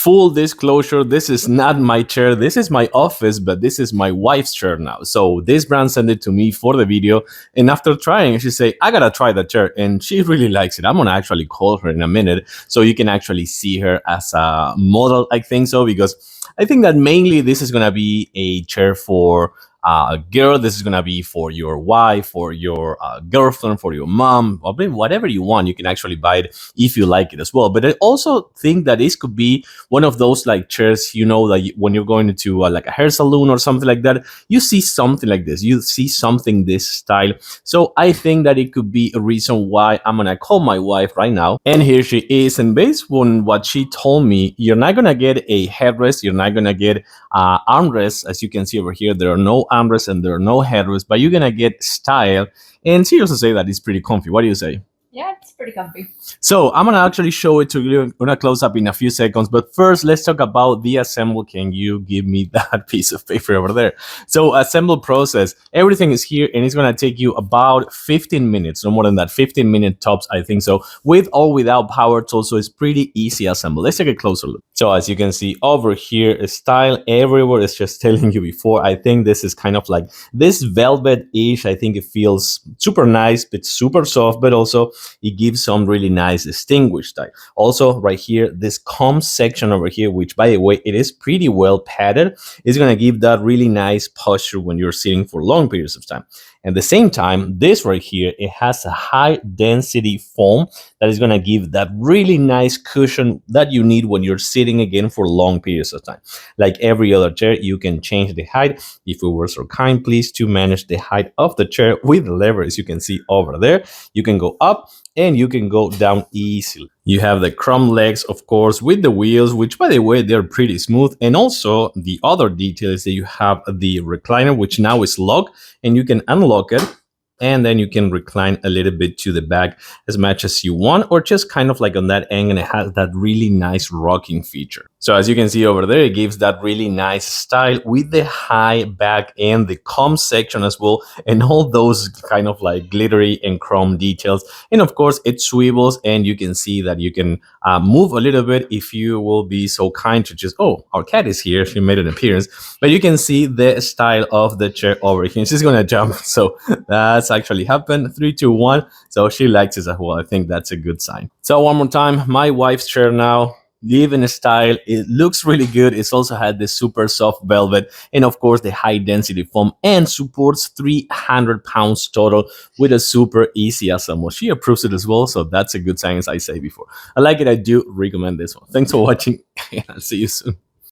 full disclosure, this is not my chair. This is my office, but this is my wife's chair now. So this brand sent it to me for the video. And after trying, she said, I gotta try the chair. And she really likes it. I'm gonna actually call her in a minute so you can actually see her as a model. I think so, because I think that mainly this is gonna be a chair for a girl. This is gonna be for your wife, for your girlfriend, for your mom, or whatever you want. You can actually buy it if you like it as well. But I also think that this could be one of those like chairs, you know, like when you're going to like a hair salon or something like that, you see something like this, you see something this style. So I think that it could be a reason why I'm gonna call my wife right now. And here she is. And based on what she told me, you're not gonna get a headrest, you're not gonna get armrests. As you can see over here, there are no armrests and there are no headrests, but you're gonna get style. And she also say that it's pretty comfy. What do you say? Yeah, it's pretty comfy. So I'm gonna actually show it to you. I'm gonna close up in a few seconds, but first let's talk about the assemble. Can you give me that piece of paper over there? So assemble process, everything is here, and it's gonna take you about 15 minutes, no more than that, 15-minute tops, I think so. With or without power tool, so it's pretty easy assemble. Let's take a closer look. So as you can see over here, style everywhere. It's just telling you before. I think this is kind of like this velvet-ish. I think it feels super nice, it's super soft, but also it gives some really nice distinguished style. Also right here, this comb section over here, which by the way, it is pretty well padded, is going to give that really nice posture when you're sitting for long periods of time. At the same time, this right here, it has a high density foam that is going to give that really nice cushion that you need when you're sitting again for long periods of time. Like every other chair, you can change the height. If you were so kind, please, to manage the height of the chair with the lever, as you can see over there. You can go up and you can go down easily. You have the chrome legs, of course, with the wheels, which by the way, they're pretty smooth. And also the other detail is that you have the recliner, which now is locked, and you can unlock it. And then you can recline a little bit to the back as much as you want, or just kind of like on that angle, and it has that really nice rocking feature. So as you can see over there, it gives that really nice style with the high back and the comb section as well, and all those kind of like glittery and chrome details. And of course, it swivels, and you can see that you can move a little bit if you will be so kind to just, oh, our cat is here, she made an appearance. But you can see the style of the chair over here. She's gonna jump, so that's actually happened. 3, 2, 1. So she likes it as well. I think that's a good sign. So one more time, my wife's chair now, live in style. It looks really good. It's also had the super soft velvet, and of course the high density foam, and supports 300 pounds total with a super easy assemble. She approves it as well, so that's a good sign, as I say before. I like it. I do recommend this one. Thanks for watching, and I'll see you soon.